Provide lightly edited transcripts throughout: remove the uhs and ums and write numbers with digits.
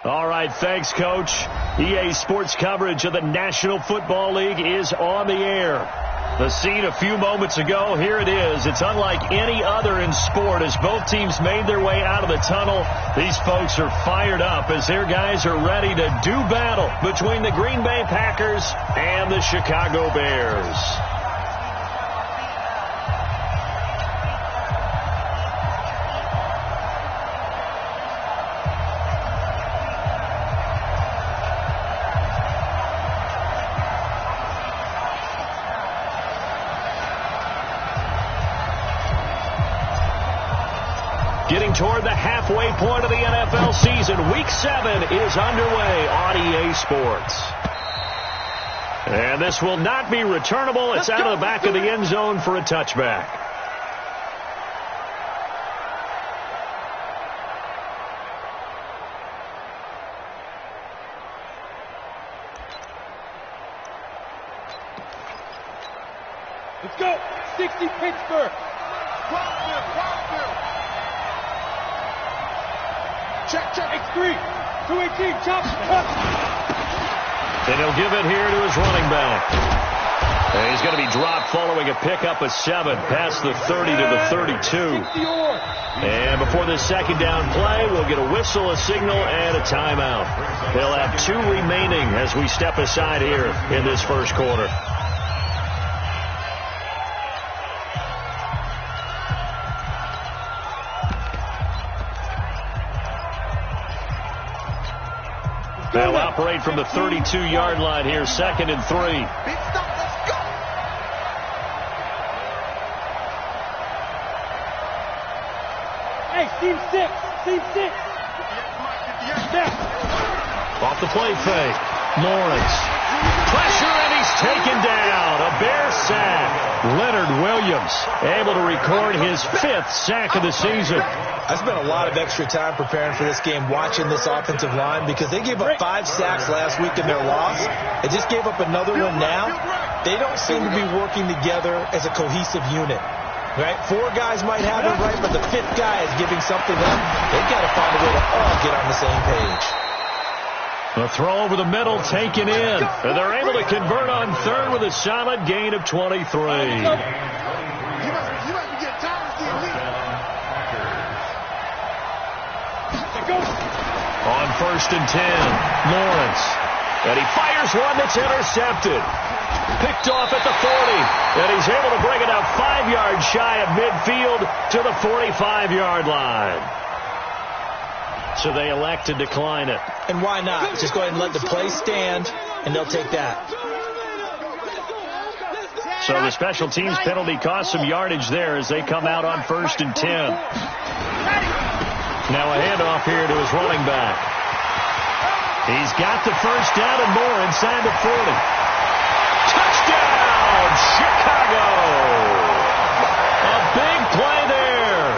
All right, thanks, Coach. EA Sports coverage of the National Football League is on the air. The scene a few moments ago, here it is. It's unlike any other in sport as both teams made their way out of the tunnel. These folks are fired up as their guys are ready to do battle between the Green Bay Packers and the Chicago Bears. Getting toward the halfway point of the NFL season, Week 7 is underway on EA Sports. And this will not be returnable. It's out of the back of the end zone for a touchback. Let's go. 60 Pittsburgh. Check. X3. 218. Chop. And he'll give it here to his running back. And he's going to be dropped following a pickup of 7 past the 30 to the 32. And before this second down play, we'll get a whistle, a signal, and a timeout. They'll have 2 remaining as we step aside here in this first quarter. They'll operate from the 32-yard line here, 2nd and 3. Hey, team 6. Off the play fake. Lawrence. Pressure, and he's taken down. A Bear sack. Leonard Williams able to record his 5th sack of the season. I spent a lot of extra time preparing for this game watching this offensive line because they gave up 5 sacks last week in their loss. They just gave up another one now. They don't seem to be working together as a cohesive unit. Right? 4 guys might have it right, but the 5th guy is giving something up. They've got to find a way to all get on the same page. The throw over the middle taken in. And they're able to convert on 3rd with a solid gain of 23. On 1st and 10, Lawrence. And he fires one that's intercepted. Picked off at the 40. And he's able to bring it out 5 yards shy of midfield to the 45-yard line. So they elect to decline it. And why not? Just go ahead and let the play stand, and they'll take that. So the special teams penalty cost some yardage there as they come out on 1st and 10. Now a handoff here to his running back. He's got the first down and more inside the 40. Touchdown, Chicago! A big play there.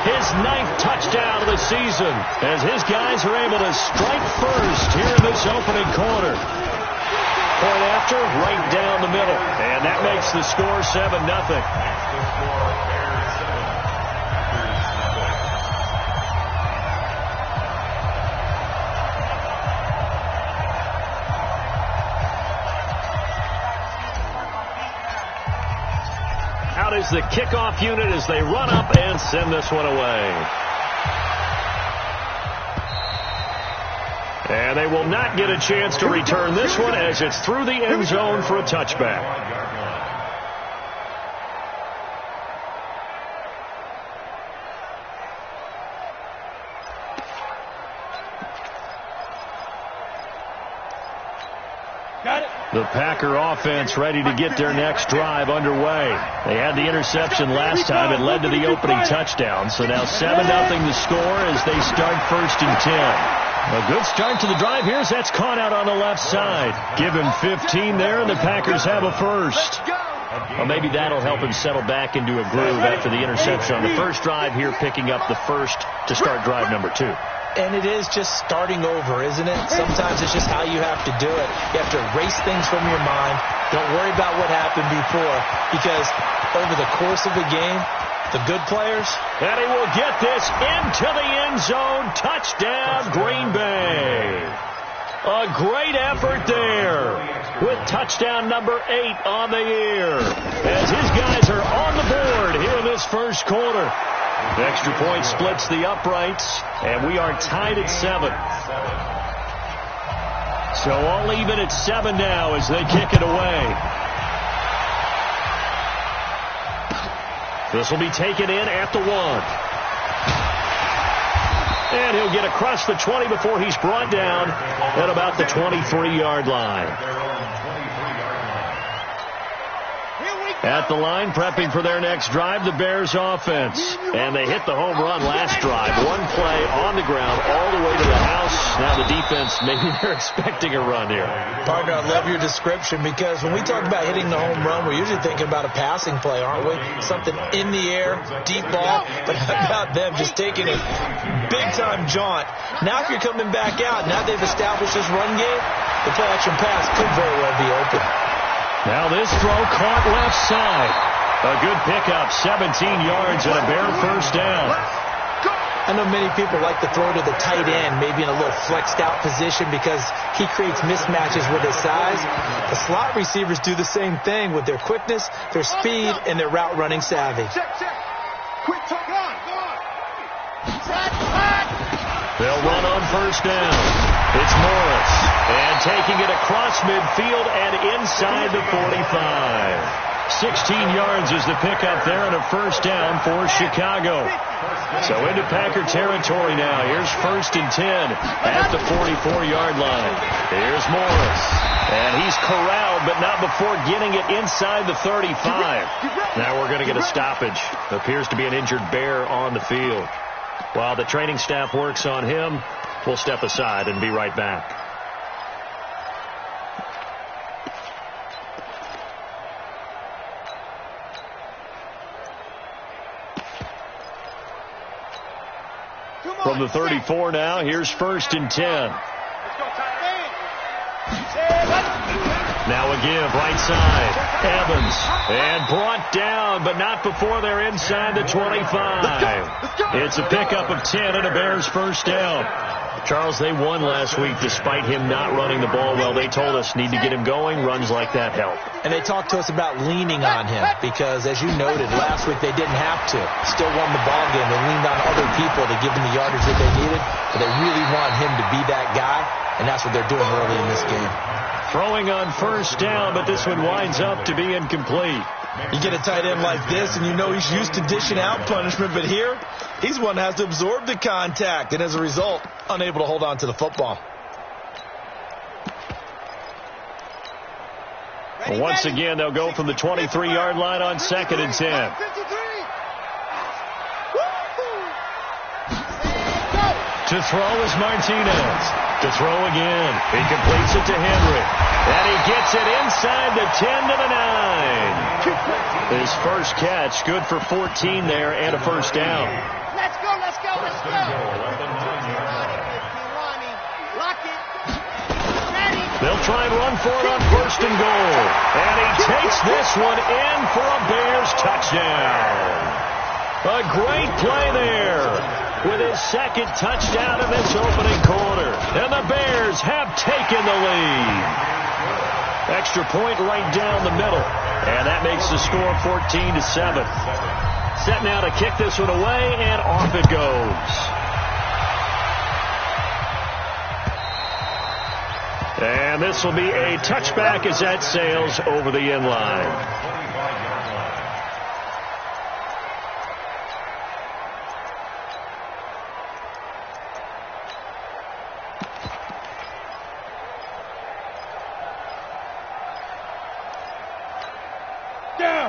His 9th touchdown of the season as his guys are able to strike first here in this opening quarter. Point after, right down the middle. And that makes the score 7-0. Out is the kickoff unit as they run up and send this one away. And they will not get a chance to return this one as it's through the end zone for a touchback. The Packer offense ready to get their next drive underway. They had the interception last time. It led to the opening touchdown. So now 7-0 the score as they start 1st and 10. A good start to the drive here as that's caught out on the left side. Give him 15 there, and the Packers have a first. Well, maybe that'll help him settle back into a groove after the interception on the first drive here, picking up the first to start drive number 2. And it is just starting over, isn't it? Sometimes it's just how you have to do it. You have to erase things from your mind. Don't worry about what happened before, because over the course of the game, The good players. And he will get this into the end zone. Touchdown, Green Bay. A great effort there with touchdown number 8 on the year as his guys are on the board here in this first quarter. Extra point splits the uprights, and we are tied at 7. So all even at 7 now as they kick it away. This will be taken in at the 1. And he'll get across the 20 before he's brought down at about the 23-yard line. At the line, prepping for their next drive, the Bears offense. And they hit the home run last drive. One play on the ground all the way to the house. Now the defense, maybe they're expecting a run here. Partner, I love your description because when we talk about hitting the home run, we're usually thinking about a passing play, aren't we? Something in the air, deep ball. But how about them just taking a big-time jaunt? Now if you're coming back out, now they've established this run game, the play-action pass could very well be open. Now this throw caught left side. A good pickup, 17 yards and a Bear first down. I know many people like to throw to the tight end, maybe in a little flexed out position because he creates mismatches with his size. The slot receivers do the same thing with their quickness, their speed, and their route running savvy. Quick, go on. They'll run on first down. It's Morris. And taking it across midfield and inside the 45. 16 yards is the pickup there and a first down for Chicago. So into Packer territory now. Here's 1st and 10 at the 44-yard line. Here's Morris. And he's corralled, but not before getting it inside the 35. Now we're going to get a stoppage. Appears to be an injured Bear on the field. While the training staff works on him, we'll step aside and be right back. From the 34 now, here's 1st and 10. Now a give, right side. Evans. And brought down, but not before they're inside the 25. It's a pickup of 10 and a Bears first down. Charles, they won last week despite him not running the ball well. They told us need to get him going. Runs like that help. And they talked to us about leaning on him because, as you noted, last week they didn't have to. Still won the ball game. They leaned on other people to give them the yardage that they needed. But they really want him to be that guy, and that's what they're doing early in this game. Throwing on first down, but this one winds up to be incomplete. You get a tight end like this, and you know he's used to dishing out punishment, but here, he's one that has to absorb the contact, and as a result, unable to hold on to the football. Well, once again, they'll go from the 23-yard line on 2nd and 10. To throw is Martinez. To throw again. He completes it to Henry. And he gets it inside the 10 to the 9. His first catch, good for 14 there and a first down. Let's go. Lock it. Ready. They'll try and run for it on 1st and goal. And he takes this one in for a Bears touchdown. A great play there with his 2nd touchdown in this opening quarter. And the Bears have taken the lead. Extra point right down the middle. And that makes the score 14-7. Set now to kick this one away, and off it goes. And this will be a touchback as that sails over the end line.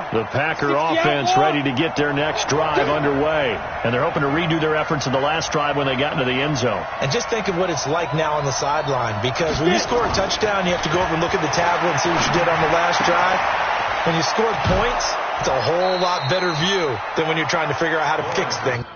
The Packer offense ready to get their next drive underway. And they're hoping to redo their efforts in the last drive when they got into the end zone. And just think of what it's like now on the sideline. Because when you score a touchdown, you have to go over and look at the tablet and see what you did on the last drive. When you scored points, it's a whole lot better view than when you're trying to figure out how to fix things.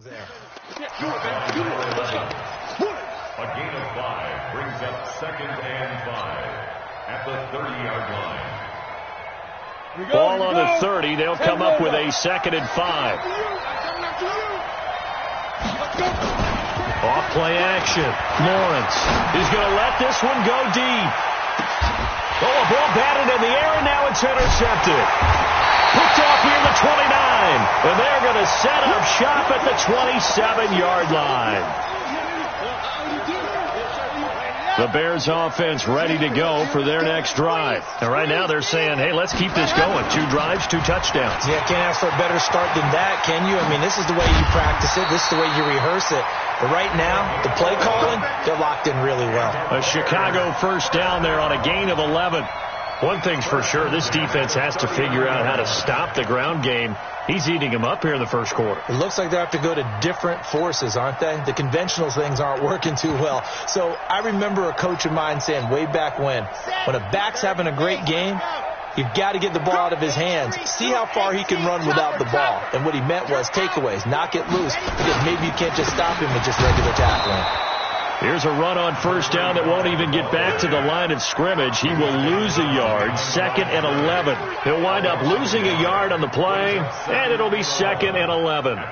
A gain of 5 brings up 2nd and 5 at the 30-yard line. Ball on the 30. They'll come up with a 2nd and 5. Off play action. Lawrence is going to let this one go deep. Oh, a ball batted in the air, and now it's intercepted. Picked off near the 29. And they're going to set up shop at the 27-yard line. The Bears offense ready to go for their next drive. And right now they're saying, hey, let's keep this going. 2 drives, 2 touchdowns. Yeah, can't ask for a better start than that, can you? I mean, this is the way you practice it. This is the way you rehearse it. But right now, the play calling, they're locked in really well. A Chicago first down there on a gain of 11. One thing's for sure, this defense has to figure out how to stop the ground game. He's eating them up here in the first quarter. It looks like they have to go to different forces, aren't they? The conventional things aren't working too well. So I remember a coach of mine saying way back when a back's having a great game, you've got to get the ball out of his hands. See how far he can run without the ball. And what he meant was takeaways, knock it loose, because maybe you can't just stop him with just regular tackling. Here's a run on first down that won't even get back to the line of scrimmage. He will lose a yard, 2nd and 11. He'll wind up losing a yard on the play, and it'll be 2nd and 11. You're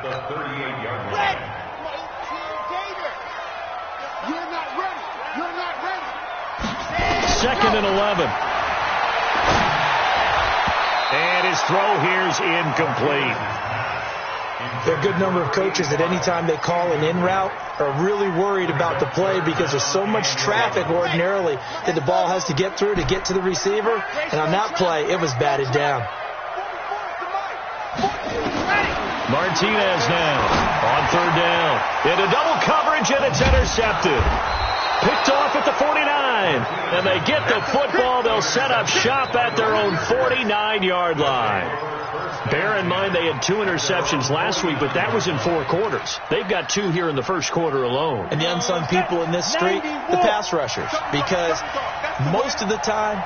not ready. You're not ready. 2nd and 11. And his throw here's incomplete. There are a good number of coaches that any time they call an in route are really worried about the play because there's so much traffic ordinarily that the ball has to get through to get to the receiver. And on that play, it was batted down. Martinez now on 3rd down. Into double coverage, and it's intercepted. Picked off at the 49. And they get the football. They'll set up shop at their own 49-yard line. Bear in mind they had 2 interceptions last week, but that was in 4 quarters. They've got 2 here in the first quarter alone. And the unsung people in this street, the pass rushers, because most of the time,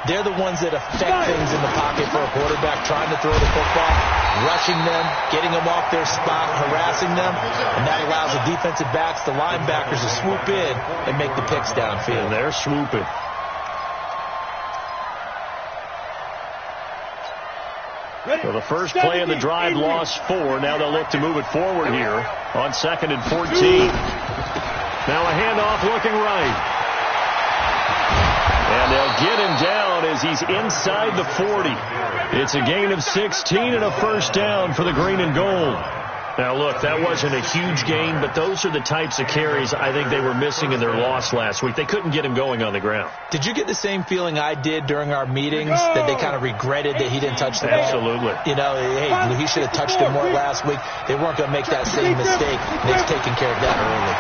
they're the ones that affect things in the pocket for a quarterback, trying to throw the football, rushing them, getting them off their spot, harassing them, and that allows the defensive backs, the linebackers, to swoop in and make the picks downfield. And they're swooping. So the first play of the drive lost 4. Now they'll look to move it forward here on 2nd and 14. Now a handoff looking right. And they'll get him down as he's inside the 40. It's a gain of 16 and a first down for the green and gold. Now, look, that wasn't a huge gain, but those are the types of carries I think they were missing in their loss last week. They couldn't get him going on the ground. Did you get the same feeling I did during our meetings, that they kind of regretted that he didn't touch the ball? Absolutely. You know, hey, he should have touched it more last week. They weren't going to make that same mistake. They've taken care of that early.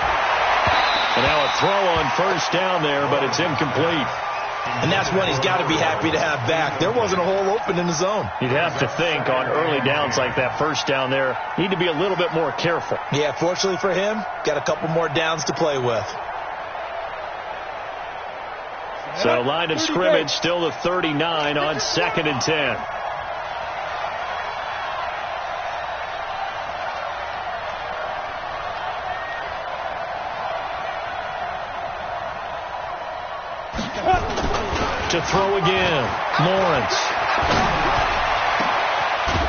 And now a throw on first down there, but it's incomplete. And that's one he's got to be happy to have back. There wasn't a hole open in the zone. You'd have to think on early downs like that first down there, need to be a little bit more careful. Yeah, fortunately for him, got a couple more downs to play with. So line of scrimmage still the 39 on 2nd and 10. To throw again, Lawrence.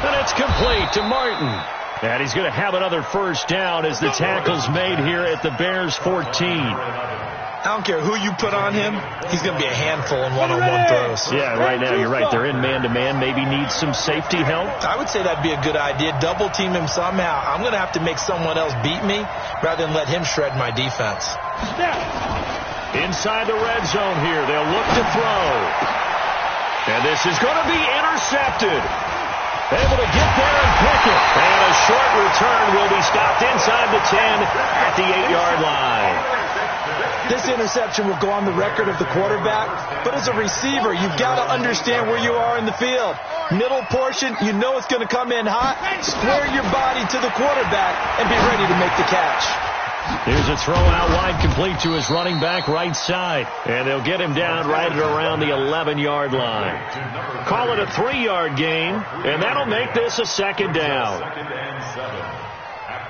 And it's complete to Martin. And he's going to have another first down as the tackle's made here at the Bears 14. I don't care who you put on him, he's going to be a handful in one-on-one throws. Yeah, right now you're right. They're in man-to-man, maybe needs some safety help. I would say that'd be a good idea. Double team him somehow. I'm going to have to make someone else beat me rather than let him shred my defense. Inside the red zone here. They'll look to throw. And this is going to be intercepted. Able to get there and pick it. And a short return will be stopped inside the 10 at the 8-yard line. This interception will go on the record of the quarterback, but as a receiver, you've got to understand where you are in the field. Middle portion, you know it's going to come in hot. Square your body to the quarterback and be ready to make the catch. Here's a throw out wide, complete to his running back right side. And they'll get him down right at around the 11-yard line. Call it a 3-yard gain, and that'll make this a 2nd down.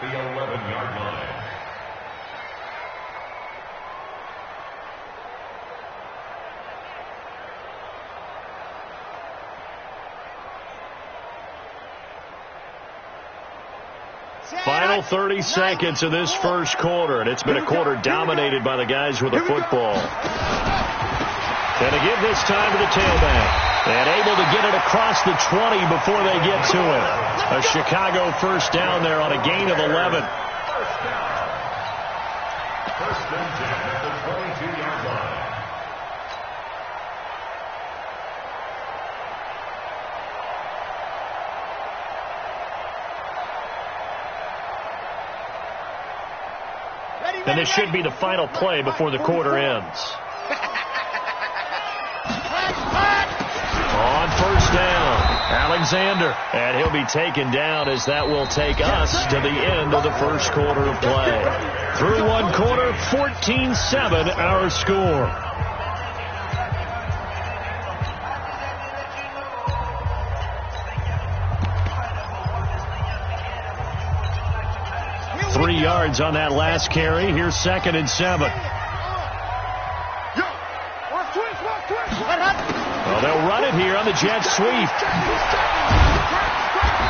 the 11-yard line. Final 30 seconds of this first quarter, and it's been a quarter dominated by the guys with the football. And to give this time to the tailback, and able to get it across the 20 before they get to it. A Chicago first down there on a gain of 11. First and 10 at the 22-yard line. And this should be the final play before the quarter ends. On first down, Alexander. And he'll be taken down as that will take us to the end of the first quarter of play. Through one quarter, 14-7 our score. Three yards on that last carry. Here's 2nd and 7. Well, they'll run it here on the jet sweep.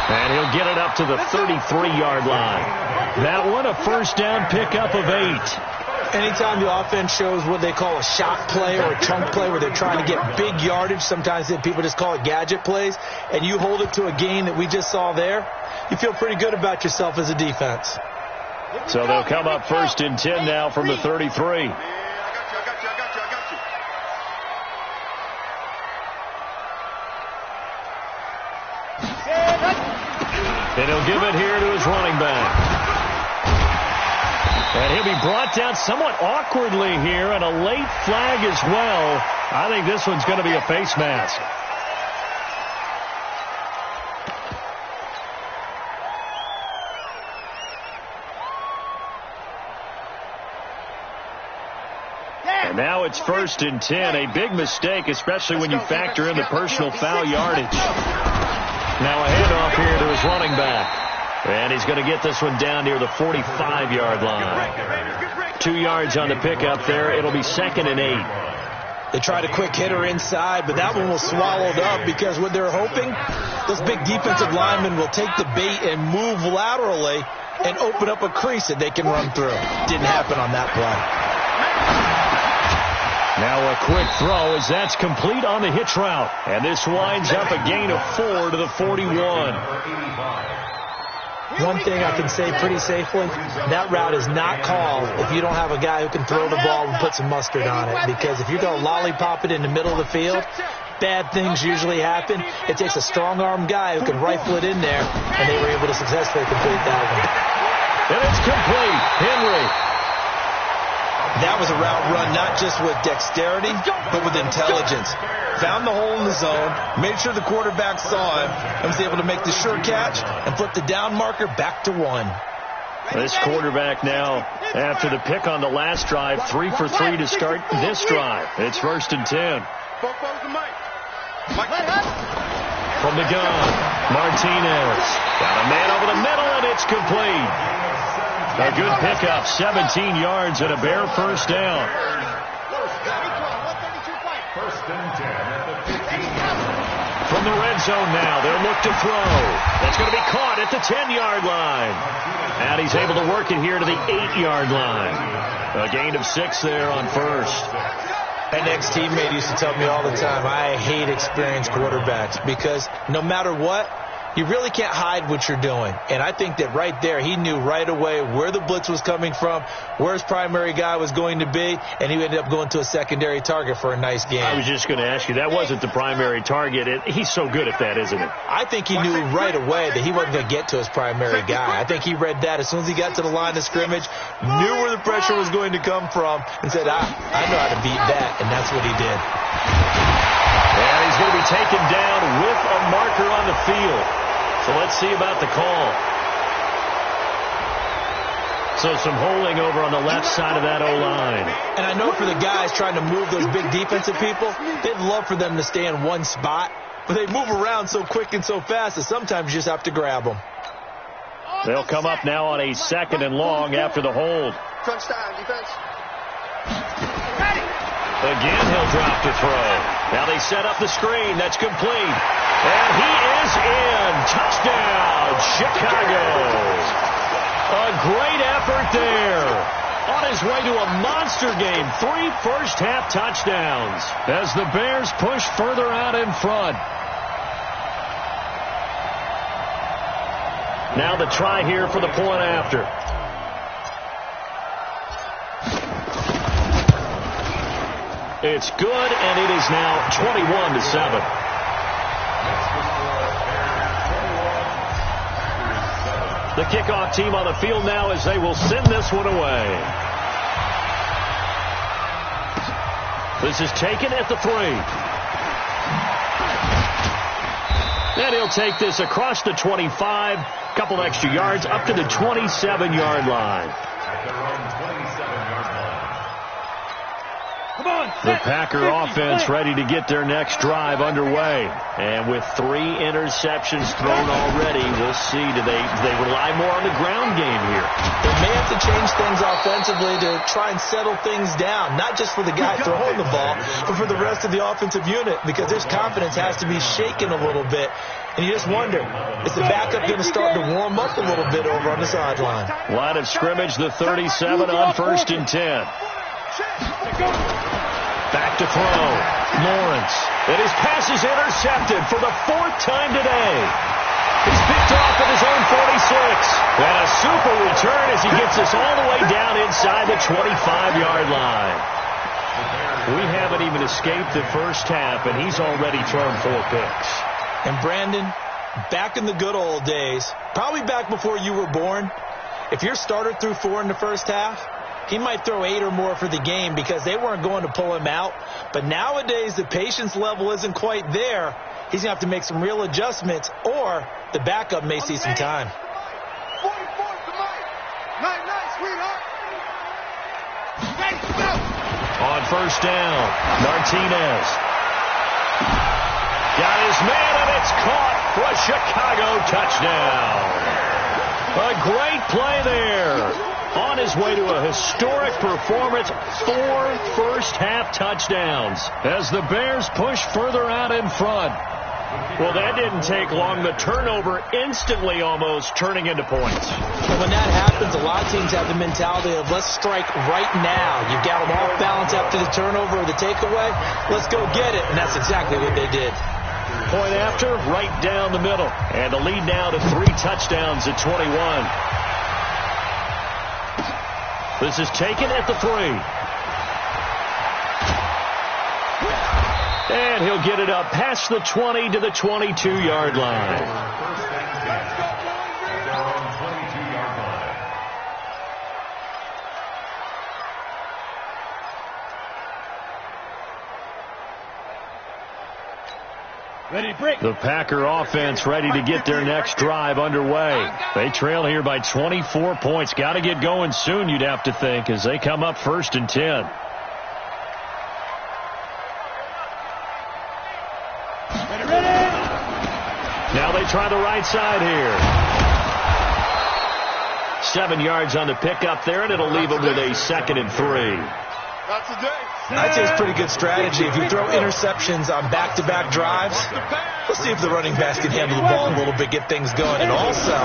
And he'll get it up to the 33-yard line. That one a first down pickup of 8. Anytime the offense shows what they call a shot play or a chunk play where they're trying to get big yardage, sometimes people just call it gadget plays, and you hold it to a gain that we just saw there, you feel pretty good about yourself as a defense. So they'll come up 1st and 10 now from the 33. And he'll give it here to his running back. And he'll be brought down somewhat awkwardly here, and a late flag as well. I think this one's going to be a face mask. And now it's 1st and 10. A big mistake, especially when you factor in the personal foul yardage. Now a handoff here to his running back. And he's going to get this one down near the 45-yard line. 2 yards on the pickup there. It'll be 2nd and 8. They tried a quick hitter inside, but that one was swallowed up because what they're hoping, those big defensive linemen will take the bait and move laterally and open up a crease that they can run through. Didn't happen on that play. Now a quick throw as that's complete on the hitch route. And this winds up a gain of 4 to the 41. One thing I can say pretty safely, that route is not called if you don't have a guy who can throw the ball and put some mustard on it. Because if you're going to lollipop it in the middle of the field, bad things usually happen. It takes a strong-armed guy who can rifle it in there, and they were able to successfully complete that one. And it's complete. Henry. That was a route run not just with dexterity, but with intelligence. Found the hole in the zone, made sure the quarterback saw him, and was able to make the sure catch and flip the down marker back to 1. This quarterback now, after the pick on the last drive, 3 for 3 to start this drive. It's 1st and 10. From the gun, Martinez. Got a man over the middle, and it's complete. A good pickup, 17 yards and a Bear first down. First and 10 at the 15. From the red zone now, they'll look to throw. That's going to be caught at the 10-yard line. And he's able to work it here to the 8-yard line. A gain of 6 there on first. An ex-teammate used to tell me all the time, I hate experienced quarterbacks because no matter what, you really can't hide what you're doing. And I think that right there, he knew right away where the blitz was coming from, where his primary guy was going to be, and he ended up going to a secondary target for a nice game. I was just going to ask you, that wasn't the primary target. He's so good at that, isn't it? I think he knew right away that he wasn't going to get to his primary guy. I think he read that as soon as he got to the line of scrimmage, knew where the pressure was going to come from, and said, I know how to beat that, and that's what he did. And he's going to be taken down with a marker on the field. So let's see about the call. So some holding over on the left side of that O-line. And I know for the guys trying to move those big defensive people, they'd love for them to stay in one spot. But they move around so quick and so fast that sometimes you just have to grab them. They'll come up now on a 2nd and long after the hold. Crunch time, defense. Again, he'll drop to throw. Now they set up the screen. That's complete. And he is in. Touchdown, Chicago. A great effort there. On his way to a monster game. 3 first-half touchdowns as the Bears push further out in front. Now the try here for the point after. It's good, and it is now 21-7. The kickoff team on the field now as they will send this one away. This is taken at the 3. And he'll take this across the 25. Couple extra yards up to the 27-yard line. The Packer offense ready to get their next drive underway. And with 3 interceptions thrown already, we'll see. Do they rely more on the ground game here? They may have to change things offensively to try and settle things down, not just for the guy throwing the ball, but for the rest of the offensive unit, because this confidence has to be shaken a little bit. And you just wonder, is the backup going to start to warm up a little bit over on the sideline? Line of scrimmage, the 37 on 1st and 10. Back to throw. Lawrence. And his pass is intercepted for the 4th time today. He's picked off at his own 46. And a super return as he gets us all the way down inside the 25-yard line. We haven't even escaped the first half, and he's already thrown 4 picks. And Brandon, back in the good old days, probably back before you were born, if your starter threw 4 in the first half, he might throw 8 or more for the game because they weren't going to pull him out. But nowadays, the patience level isn't quite there. He's going to have to make some real adjustments, or the backup may see some time. 44 to Mike. Night, sweetheart. On 1st down, Martinez. Got his man, and it's caught for a Chicago touchdown. A great play there. On his way to a historic performance, 4 first-half touchdowns as the Bears push further out in front. Well, that didn't take long. The turnover instantly almost turning into points. And when that happens, a lot of teams have the mentality of let's strike right now. You've got them off balance after the turnover or the takeaway. Let's go get it. And that's exactly what they did. Point after, right down the middle. And the lead now to 3 touchdowns at 21. This is taken at the 3. And he'll get it up past the 20 to the 22-yard line. The Packer offense ready to get their next drive underway. They trail here by 24 points. Got to get going soon, you'd have to think, as they come up 1st and 10. Now they try the right side here. 7 yards on the pickup there, and it'll leave them with a 2nd and 3. I'd say it's pretty good strategy. If you throw interceptions on back-to-back drives, let's see if the running backs can handle the ball a little bit, get things going. And also,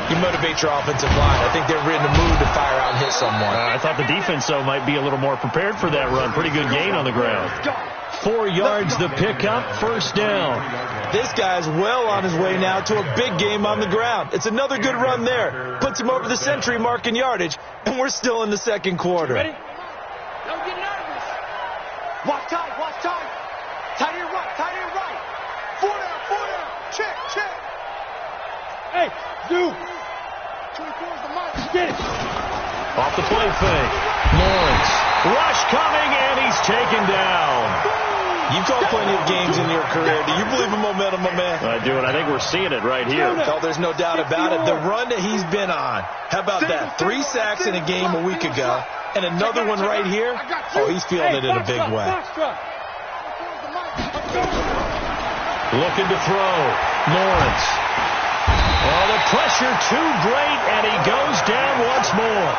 you motivate your offensive line. I think they're in the mood to fire out and hit someone. I thought the defense, though, might be a little more prepared for that run. Pretty good gain on the ground. 4 yards the pickup, 1st down. This guy's well on his way now to a big game on the ground. It's another good run there. Puts him over the century mark in yardage, and we're still in the 2nd quarter. Ready? Don't get nervous. Watch time. Tight to your right. 4 down. Check. Hey, you. 24's the mic. Get it. Off the play fake. Lawrence. Rush coming, and he's taken down. You've called plenty of games in your career. Do you believe in momentum, my man? I do, and I think we're seeing it right here. Oh, there's no doubt about it. The run that he's been on. How about that? 3 sacks in a game a week ago, and another one right here. Oh, he's feeling it in a big way. Looking to throw. Lawrence. Oh, the pressure too great, and he goes down once more.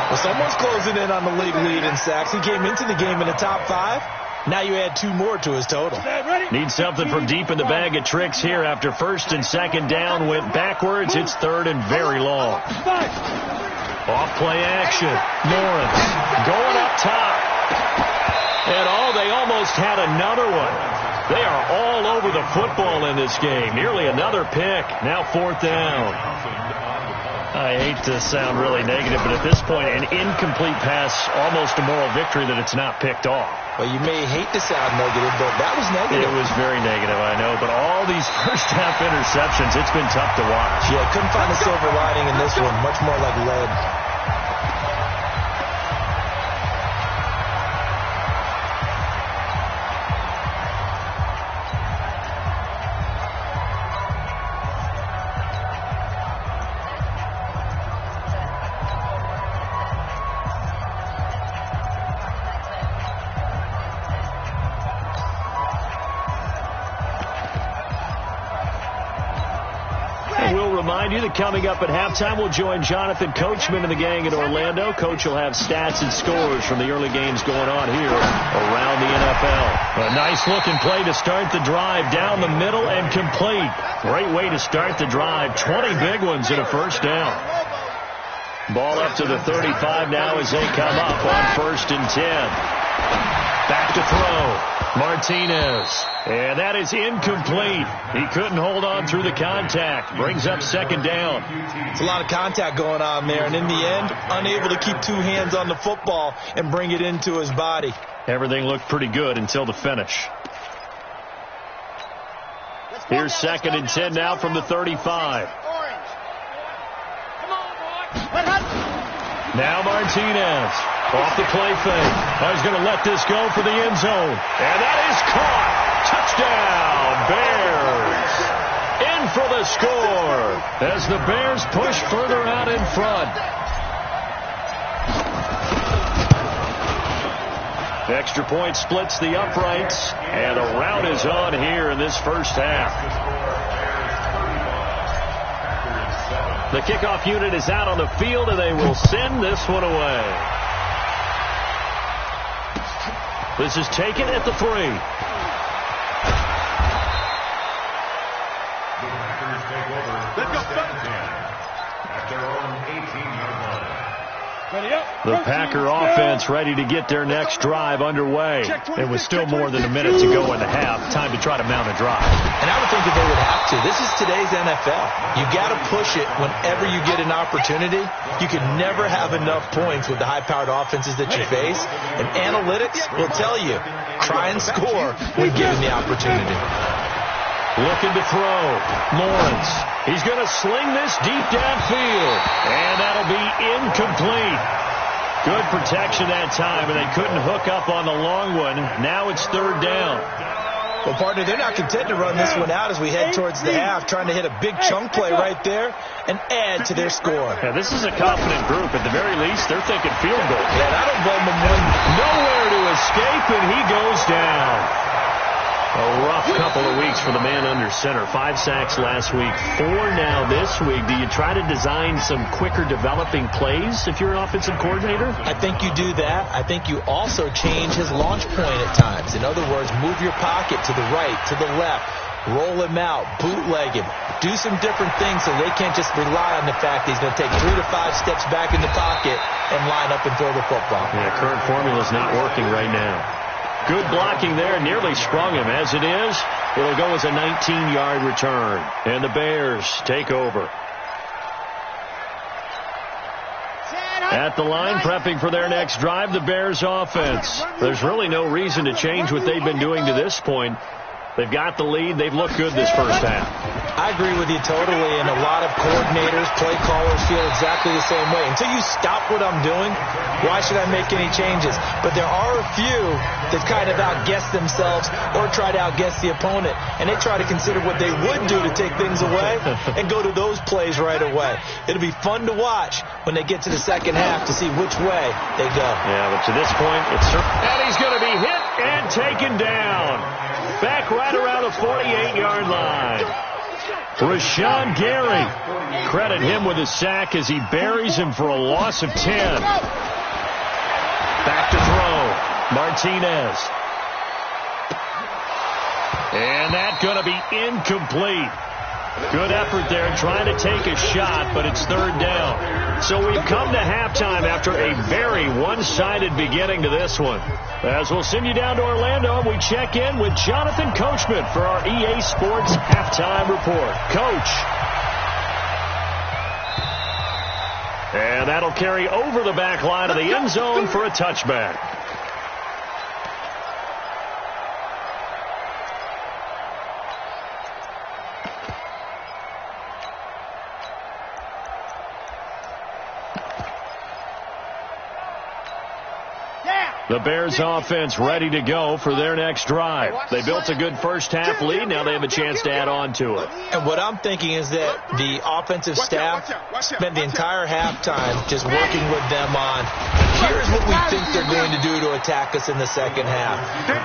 Well, someone's closing in on the league lead in sacks. He came into the game in the top 5. Now you add 2 more to his total. Need something from deep in the bag of tricks here after first and second down went backwards. It's third and very long. Off play action. Lawrence going up top. And they almost had another one. They are all over the football in this game. Nearly another pick. Now fourth down. I hate to sound really negative, but at this point, an incomplete pass, almost a moral victory that it's not picked off. Well, you may hate to sound negative, but that was negative. It was very negative, I know. But all these first-half interceptions, it's been tough to watch. Yeah, couldn't find a silver lining in this one. Much more like lead. Remind you that coming up at halftime, we'll join Jonathan Coachman and the gang in Orlando. Coach will have stats and scores from the early games going on here around the NFL. A nice-looking play to start the drive down the middle and complete. Great way to start the drive. 20 big ones in a first down. Ball up to the 35 now as they come up on first and 10. Back to throw. Martinez. And that is incomplete. He couldn't hold on through the contact. Brings up second down. It's a lot of contact going on there. And in the end, unable to keep 2 hands on the football and bring it into his body. Everything looked pretty good until the finish. Here's second and 10 now from the 35. Now Martinez. Off the play fake. Now he's going to let this go for the end zone. And that is caught. Touchdown, Bears. In for the score as the Bears push further out in front. The extra point splits the uprights, and a rout is on here in this first half. The kickoff unit is out on the field, and they will send this one away. This is taken at the 3. The Packers take over at their own 18-yard line. The Packer offense ready to get their next drive underway. It was still more than a minute to go in the half. Time to try to mount a drive. And I would think that they would have to. This is today's NFL. You got to push it whenever you get an opportunity. You can never have enough points with the high-powered offenses that you face. And analytics will tell you, try and score when given the opportunity. Looking to throw. Lawrence. He's going to sling this deep downfield. And that'll be incomplete. Good protection that time, and they couldn't hook up on the long one. Now it's third down. Well, partner, they're not content to run this one out as we head towards the half, trying to hit a big chunk play right there and add to their score. Yeah, this is a confident group. At the very least, they're thinking field goal. Yeah, I don't blame them one. Nowhere to escape, and he goes down. A rough couple of weeks for the man under center. 5 sacks last week, 4 now this week. Do you try to design some quicker developing plays if you're an offensive coordinator? I think you do that. I think you also change his launch point at times. In other words, move your pocket to the right, to the left, roll him out, bootleg him. Do some different things so they can't just rely on the fact that he's going to take 3 to 5 steps back in the pocket and line up and throw the football. Yeah, current formula's not working right now. Good blocking there, nearly sprung him. As it is, it'll go as a 19-yard return. And the Bears take over. At the line, prepping for their next drive, the Bears offense. There's really no reason to change what they've been doing to this point. They've got the lead. They've looked good this first half. I agree with you totally, and a lot of coordinators, play callers feel exactly the same way. Until you stop what I'm doing, why should I make any changes? But there are a few that kind of outguess themselves or try to outguess the opponent, and they try to consider what they would do to take things away and go to those plays right away. It'll be fun to watch when they get to the second half to see which way they go. Yeah, but to this point, and he's going to be hit and taken down. Back right around the 48-yard line. Rashawn Gary. Credit him with a sack as he buries him for a loss of 10. Back to throw. Martinez. And that's going to be incomplete. Good effort there trying to take a shot, but it's third down. So we've come to halftime after a very one-sided beginning to this one. As we'll send you down to Orlando, we check in with Jonathan Coachman for our EA Sports Halftime Report. Coach. And that'll carry over the back line of the end zone for a touchback. The Bears offense ready to go for their next drive. They built a good first-half lead. Now they have a chance to add on to it. And what I'm thinking is that the offensive staff spent the entire halftime just working with them on, here's what we think they're going to do to attack us in the second half.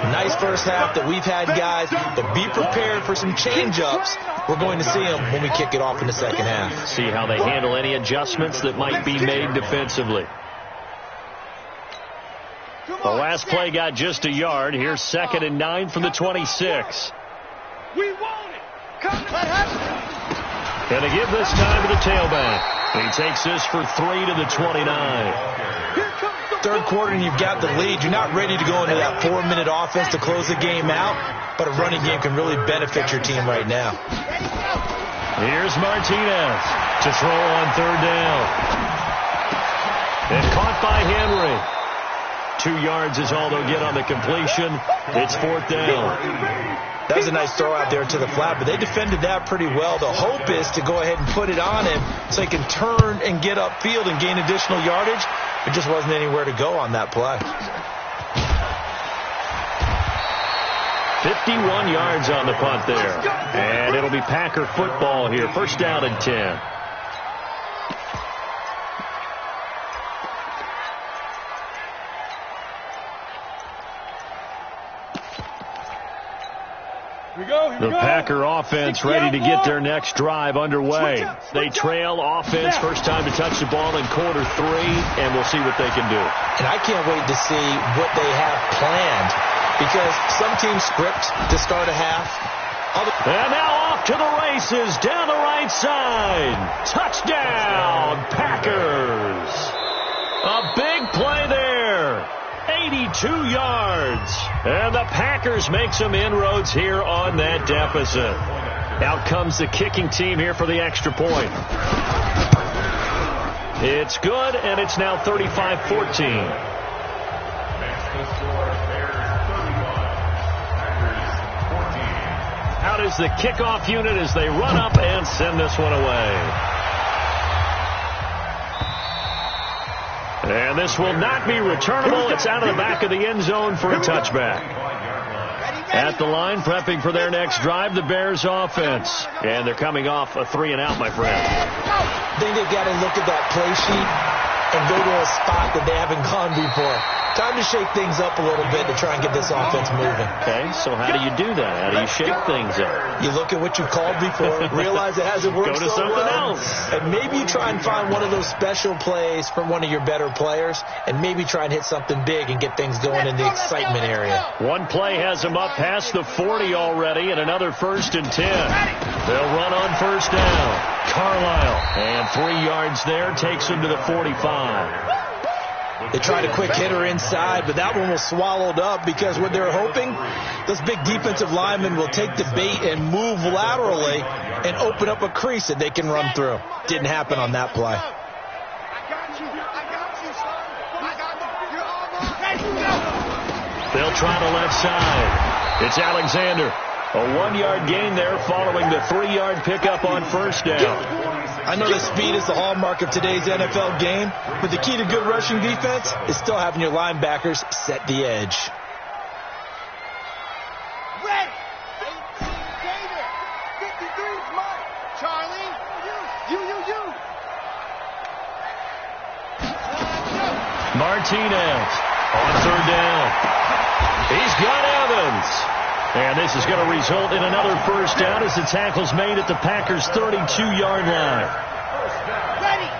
Nice first half that we've had, guys, but be prepared for some change-ups. We're going to see them when we kick it off in the second half. See how they handle any adjustments that might be made defensively. The last play got just a yard. Here's 2nd and 9 from the 26. We want it. And they give this time to the tailback. He takes this for 3 to the 29. Third quarter and you've got the lead. You're not ready to go into that 4-minute offense to close the game out, but a running game can really benefit your team right now. Here's Martinez to throw on third down. And caught by Henry. 2 yards is all they'll get on the completion. It's 4th down. That was a nice throw out there to the flat, but they defended that pretty well. The hope is to go ahead and put it on him so he can turn and get upfield and gain additional yardage. There just wasn't anywhere to go on that play. 51 yards on the punt there. And it'll be Packer football here. First down and 10. The Packer offense ready to get their next drive underway. They trail offense, first time to touch the ball in quarter 3, and we'll see what they can do. And I can't wait to see what they have planned, because some teams script to start a half. And now off to the races down the right side. Touchdown, Packers. A big play there. 82 yards. And the Packers make some inroads here on that deficit. Out comes the kicking team here for the extra point. It's good, and it's now 35-14. Out is the kickoff unit as they run up and send this one away. And this will not be returnable. It's out of the back of the end zone for a touchback. At the line, prepping for their next drive, the Bears offense. And they're coming off a 3-and-out, my friend. I think they've got to look at that play sheet and go to a spot that they haven't gone before. Time to shake things up a little bit to try and get this offense moving. Okay, so how do you do that? How do you shake things up? You look at what you've called before, realize it hasn't worked so well. Go to something else. And maybe you try and find one of those special plays from one of your better players, and maybe try and hit something big and get things going in the excitement area. One play has them up past the 40 already, and another 1st and 10. They'll run on first down. Carlisle, and 3 yards there, takes them to the 45. They tried a quick hitter inside, but that one was swallowed up because what they're hoping, those big defensive linemen will take the bait and move laterally and open up a crease that they can run through. Didn't happen on that play. They'll try the left side. It's Alexander. A 1-yard gain there following the 3-yard pickup on first down. I know that speed is the hallmark of today's NFL game, but the key to good rushing defense is still having your linebackers set the edge. Ready. 18, David. 53 is mine. Charlie. You. Martinez on third down. He's got Evans. And this is going to result in another first down as the tackle's made at the Packers' 32-yard line.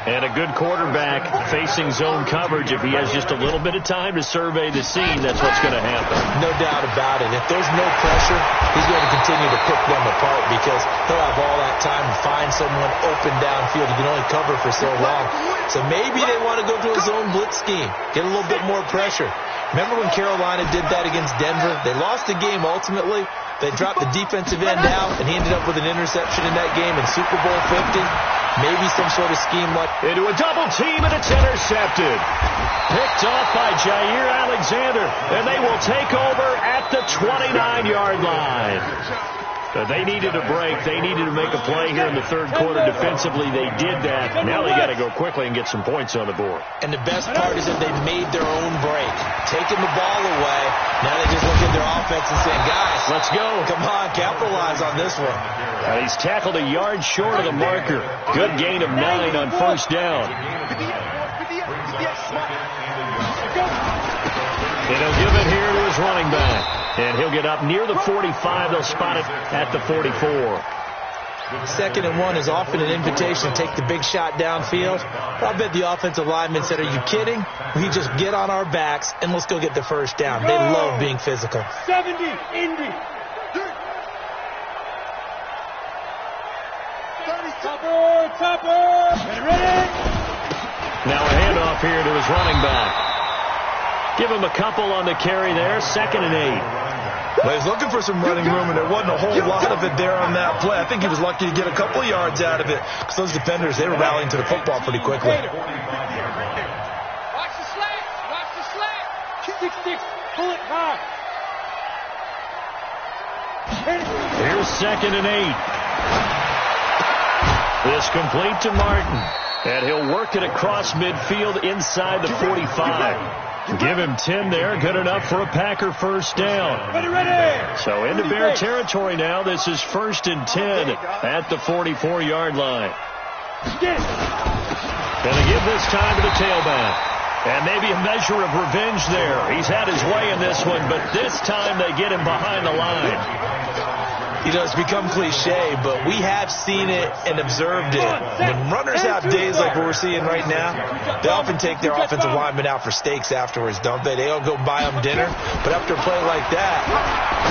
And a good quarterback facing zone coverage. If he has just a little bit of time to survey the scene, that's what's going to happen. No doubt about it. If there's no pressure, he's going to continue to pick them apart because he'll have all that time to find someone open downfield. He can only cover for so long. So maybe they want to go to a zone blitz scheme, get a little bit more pressure. Remember when Carolina did that against Denver? They lost the game ultimately. They dropped the defensive end out, and he ended up with an interception in that game in Super Bowl 50. Maybe some sort of scheme like... Into a double team, and it's intercepted. Picked off by Jair Alexander, and they will take over at the 29-yard line. They needed a break. They needed to make a play here in the third quarter. Defensively, they did that. Now they got to go quickly and get some points on the board. And the best part is that they made their own break, taking the ball away. Now they just look at their offense and say, guys, let's go. Come on, capitalize on this one. He's tackled a yard short of the marker. Good gain of 9 on first down. And he'll give it here to his running back. And he'll get up near the 45. They'll spot it at the 44. 2nd and 1 is often an invitation to take the big shot downfield. I bet the offensive lineman said, are you kidding? We just get on our backs and let's go get the first down. They love being physical. 70, Indy. Topper. Ready. Now a handoff here to his running back. Give him a couple on the carry there. 2nd and 8. Well, he's looking for some running room, and there wasn't a whole lot of it there on that play. I think he was lucky to get a couple of yards out of it because those defenders, they were rallying to the football pretty quickly. Watch the slant. Watch the slant. 6-6. Pull it high. Here's 2nd and 8. This complete to Martin. And he'll work it across midfield inside the 45. Give him 10 there. Good enough for a Packer first down. Ready. So into Bear territory now. This is 1st and 10 at the 44-yard line. Going to give this time to the tailback. And maybe a measure of revenge there. He's had his way in this one, but this time they get him behind the line. You know, it's become cliche, but we have seen it and observed it. When runners have days like what we're seeing right now, they often take their offensive linemen out for steaks afterwards, don't they? They don't go buy them dinner. But after a play like that,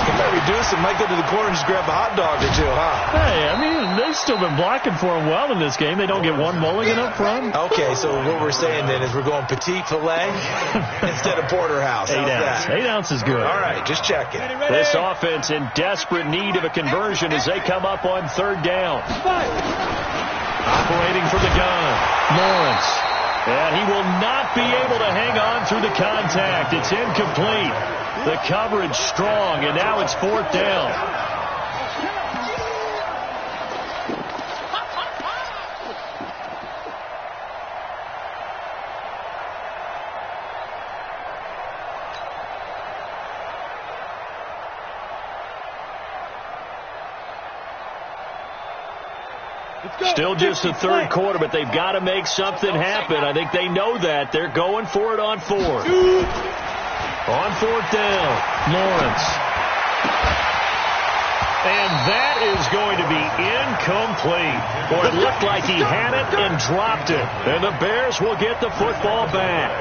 they might reduce it, might go to the corner and just grab a hot dog or two, huh? Hey, I mean, they've still been blocking for him well in this game. They don't get one mulligan up front. Okay, so what we're saying then is we're going petite filet instead of porterhouse. 8 ounce. 8 ounce is good. All right, just checking. This offense in desperate need of a conversion as they come up on 3rd down. Operating from the gun, Lawrence. And he will not be able to hang on through the contact. It's incomplete. The coverage strong, and now it's 4th down. Still just the 3rd quarter, but they've got to make something happen. I think they know that. They're going for it on 4th. On 4th down, Lawrence. And that is going to be incomplete. Or it looked like he had it and dropped it. And the Bears will get the football back.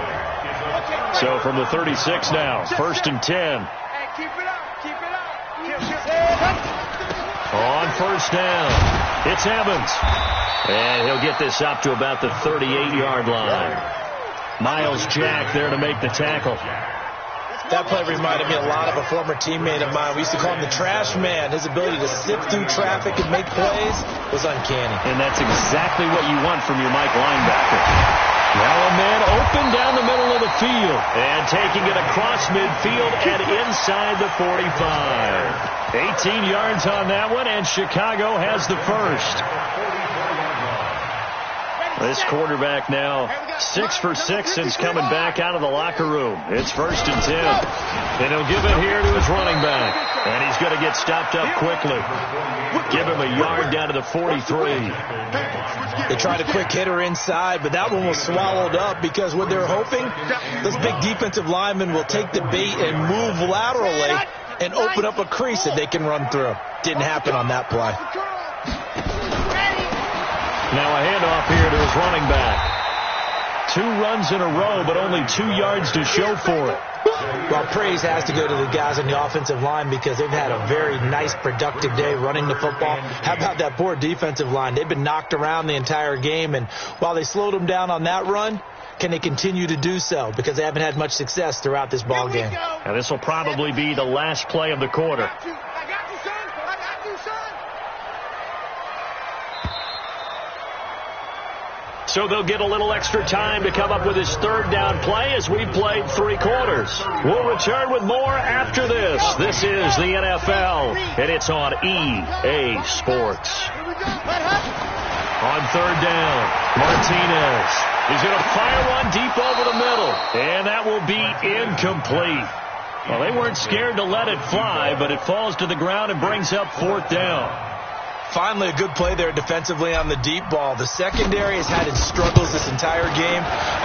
So from the 36 now, 1st and 10. Hey, keep it up. Keep it up. On 1st down. It's Evans. And he'll get this up to about the 38-yard line. Miles Jack there to make the tackle. That play reminded me a lot of a former teammate of mine. We used to call him the trash man. His ability to sift through traffic and make plays was uncanny. And that's exactly what you want from your Mike linebacker. Now a man open down the middle of the field. And taking it across midfield and inside the 45. 18 yards on that one, and Chicago has the first. This quarterback now 6 for 6 since coming back out of the locker room. It's 1st and 10. And he'll give it here to his running back. And he's going to get stopped up quickly. Give him a yard down to the 43. They tried a quick hitter inside, but that one was swallowed up because what they're hoping, those big defensive linemen will take the bait and move laterally and open up a crease that they can run through. Didn't happen on that play. Now a handoff here to his running back. 2 runs in a row, but only 2 yards to show for it. Well, praise has to go to the guys on the offensive line because they've had a very nice, productive day running the football. How about that poor defensive line? They've been knocked around the entire game, and while they slowed them down on that run, can they continue to do so? Because they haven't had much success throughout this ball game. Now this will probably be the last play of the quarter. So they'll get a little extra time to come up with his 3rd down play as we played 3 quarters. We'll return with more after this. This is the NFL, and it's on EA Sports. On 3rd down, Martinez. He's going to fire one deep over the middle, and that will be incomplete. Well, they weren't scared to let it fly, but it falls to the ground and brings up 4th down. Finally, a good play there defensively on the deep ball. The secondary has had its struggles this entire game.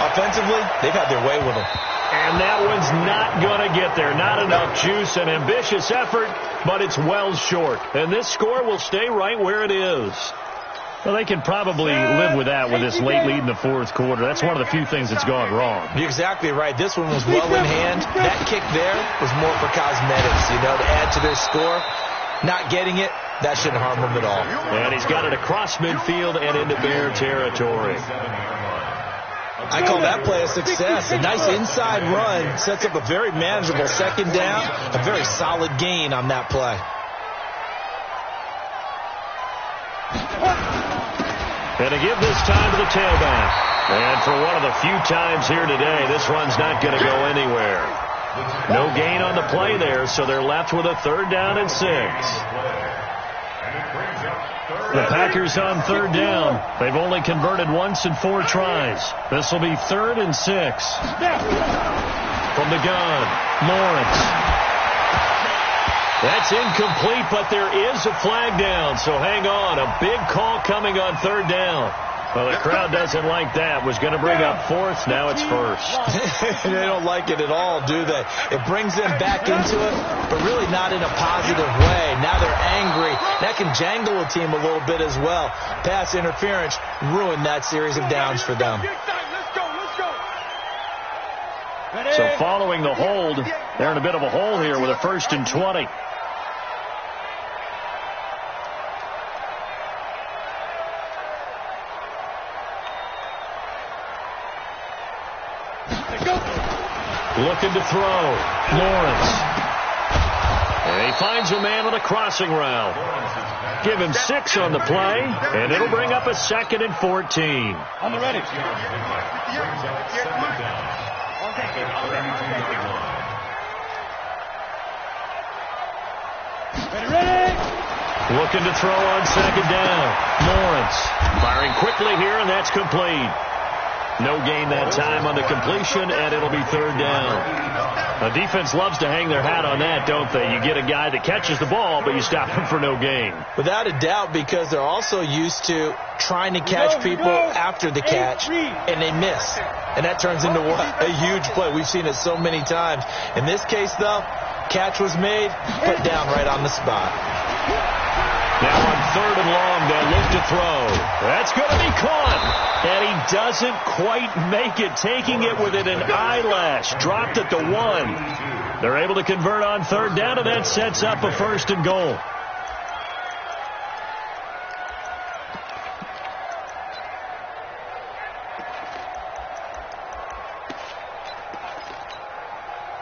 Offensively, they've had their way with them. And that one's not going to get there. Not enough juice. An ambitious effort, but it's well short. And this score will stay right where it is. Well, they can probably live with that with this late lead in the 4th quarter. That's one of the few things that's gone wrong. You're exactly right. This one was well in hand. That kick there was more for cosmetics, to add to their score. Not getting it, that shouldn't harm them at all. And he's got it across midfield and into Bear territory. I call that play a success. A nice inside run sets up a very manageable 2nd down. A very solid gain on that play. And to give this time to the tailback. And for one of the few times here today, this run's not going to go anywhere. No gain on the play there, so they're left with a 3rd down and 6. The Packers on 3rd down. They've only converted once in 4 tries. This will be 3rd and 6. From the gun, Lawrence. That's incomplete, but there is a flag down, so hang on. A big call coming on 3rd down. Well, the crowd doesn't like that. Was going to bring up 4th. Now it's 1st. They don't like it at all, do they? It brings them back into it, but really not in a positive way. Now they're angry. That can jangle a team a little bit as well. Pass interference ruined that series of downs for them. So following the hold, they're in a bit of a hole here with a 1st and 20. Looking to throw. Lawrence. And he finds a man on a crossing route. Give him 6 on the play, and it'll bring up a 2nd and 14. On the ready. Ready. Looking to throw on 2nd down. Lawrence firing quickly here, and that's complete. No gain that time on the completion, and it'll be 3rd down. The defense loves to hang their hat on that, don't they? You get a guy that catches the ball, but you stop him for no gain. Without a doubt, because they're also used to trying to catch people after the catch, and they miss. And that turns into what? A huge play. We've seen it so many times. In this case, though, catch was made, put down right on the spot. Now on 3rd and long, they'll look to throw. That's going to be caught. And he doesn't quite make it, taking it within an eyelash. Dropped at the 1. They're able to convert on 3rd down, and that sets up a 1st and goal.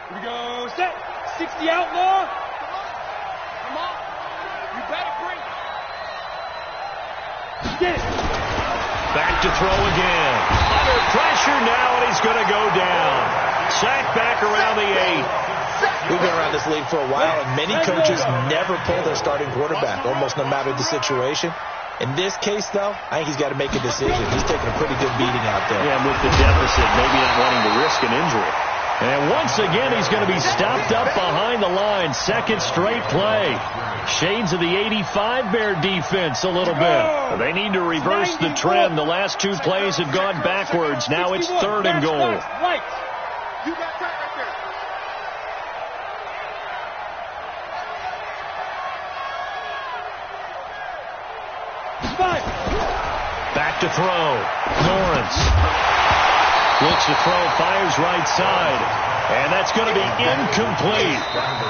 Here we go. Set. 60 outlaw. Come on. You better bring it. Get it. Back to throw again. Under pressure now, and he's going to go down. Sacked back around the 8. We've been around this league for a while, and many coaches never pull their starting quarterback, almost no matter the situation. In this case, though, I think he's got to make a decision. He's taking a pretty good beating out there. Yeah, with the deficit, maybe not wanting to risk an injury. And once again, he's going to be stopped up behind the line. 2nd straight play. Shades of the 85 Bear defense a little bit. They need to reverse the trend. The last 2 plays have gone backwards. Now it's 3rd and goal. back to throw. Lawrence looks to throw, fires right side. And that's going to be incomplete.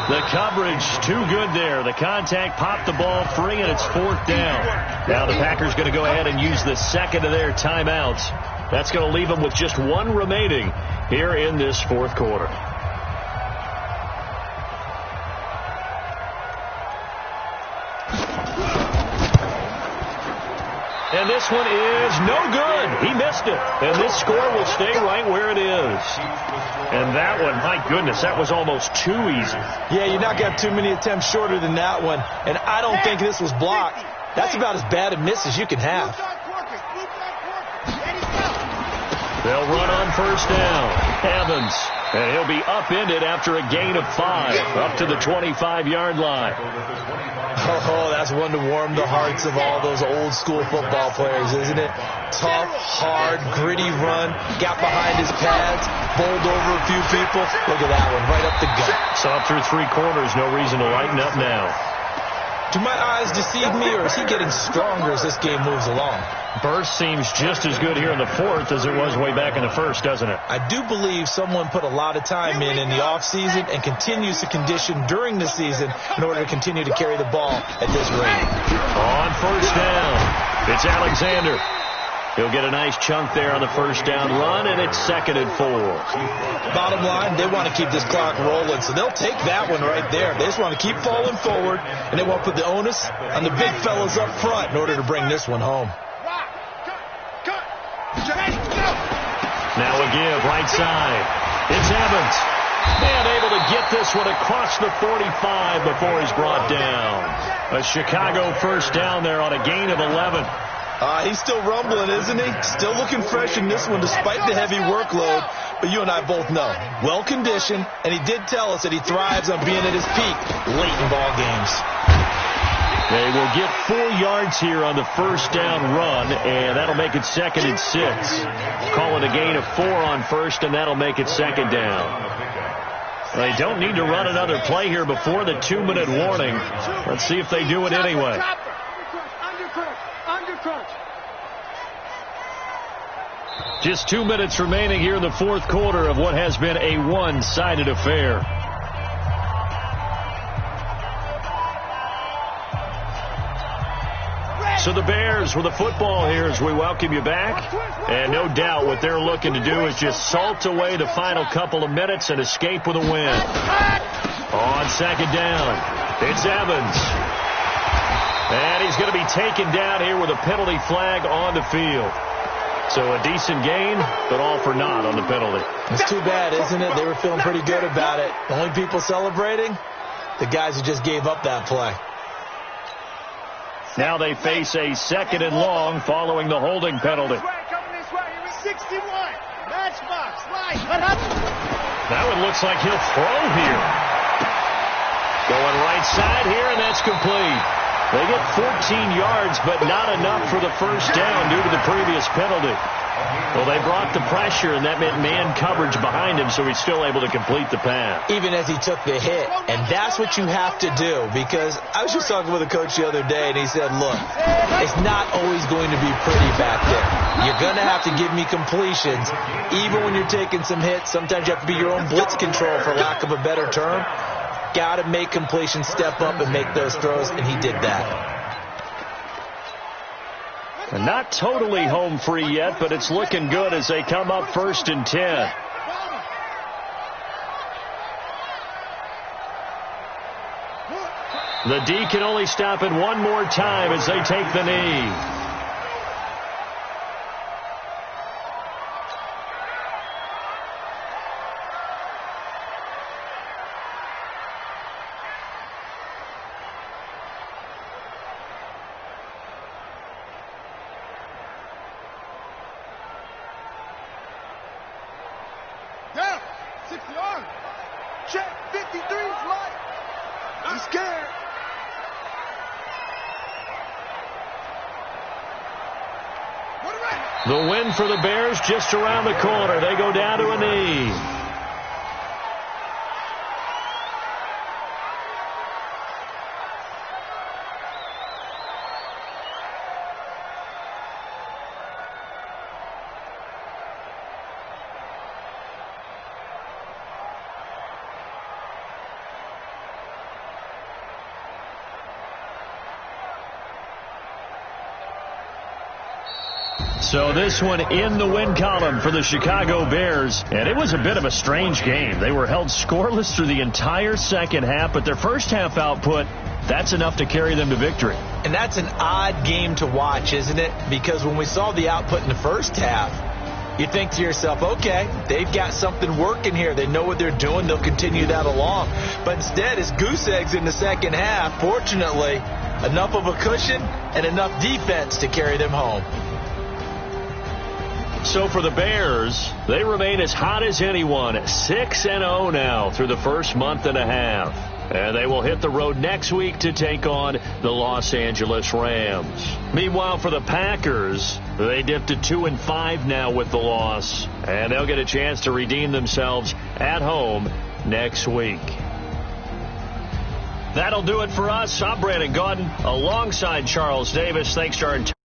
The coverage too good there. The contact popped the ball free, and it's 4th down. Now the Packers going to go ahead and use the second of their timeouts. That's going to leave them with just one remaining here in this 4th quarter. And this one is no good. He missed it. And this score will stay right where it is. And that one, my goodness, that was almost too easy. Yeah, you're not going to have too many attempts shorter than that one. And I don't think this was blocked. That's about as bad a miss as you can have. They'll run on 1st down. Evans. And he'll be upended after a gain of 5, up to the 25-yard line. Oh, that's one to warm the hearts of all those old school football players, isn't it? Tough, hard, gritty run, got behind his pads, bowled over a few people. Look at that one, right up the gut. Saw through 3 quarters, no reason to lighten up now. Do my eyes deceive me, or is he getting stronger as this game moves along? Burst seems just as good here in the 4th as it was way back in the 1st, doesn't it? I do believe someone put a lot of time in the offseason and continues to condition during the season in order to continue to carry the ball at this rate. On 1st down, it's Alexander. He'll get a nice chunk there on the 1st down run, and it's 2nd and 4. Bottom line, they want to keep this clock rolling, so they'll take that one right there. They just want to keep falling forward, and they want to put the onus on the big fellas up front in order to bring this one home. Now a give, right side. It's Evans. And able to get this one across the 45 before he's brought down. A Chicago 1st down there on a gain of 11. He's still rumbling, isn't he? Still looking fresh in this one despite the heavy workload. But you and I both know, well-conditioned, and he did tell us that he thrives on being at his peak late in ball games. They will get 4 yards here on the 1st down run, and that'll make it 2nd and 6. Call it a gain of 4 on 1st, and that'll make it 2nd down. They don't need to run another play here before the 2-minute warning. Let's see if they do it anyway. Just 2 minutes remaining here in the 4th quarter of what has been a one-sided affair. So the Bears with the football here as we welcome you back. And no doubt what they're looking to do is just salt away the final couple of minutes and escape with a win. On 2nd down, it's Evans. And he's going to be taken down here with a penalty flag on the field. So a decent gain, but all for naught on the penalty. It's too bad, isn't it? They were feeling pretty good about it. The only people celebrating, the guys who just gave up that play. Now they face a 2nd and long following the holding penalty. Coming this way. 61. Matchbox. Light. That one looks like he'll throw here. Going right side here, and that's complete. They get 14 yards, but not enough for the 1st down due to the previous penalty. Well, they brought the pressure, and that meant man coverage behind him, so he's still able to complete the pass. Even as he took the hit. And that's what you have to do, because I was just talking with a coach the other day, and he said, look, it's not always going to be pretty back there. You're going to have to give me completions. Even when you're taking some hits, sometimes you have to be your own blitz control, for lack of a better term. Got to make completions step up and make those throws, and he did that. And not totally home free yet, but it's looking good as they come up 1st and 10. The D can only stop it one more time as they take the knee. Down. 6 yards. Check. 53 is light. I'm scared. The win for the Bears just around the corner. They go down to a knee. So this one in the win column for the Chicago Bears. And it was a bit of a strange game. They were held scoreless through the entire second half, but their first half output, that's enough to carry them to victory. And that's an odd game to watch, isn't it? Because when we saw the output in the first half, you think to yourself, okay, they've got something working here. They know what they're doing. They'll continue that along. But instead, it's goose eggs in the second half. Fortunately, enough of a cushion and enough defense to carry them home. So for the Bears, they remain as hot as anyone, 6-0 now through the first month and a half. And they will hit the road next week to take on the Los Angeles Rams. Meanwhile, for the Packers, they dipped to 2-5 now with the loss. And they'll get a chance to redeem themselves at home next week. That'll do it for us. I'm Brandon Gaudin alongside Charles Davis. Thanks to our entire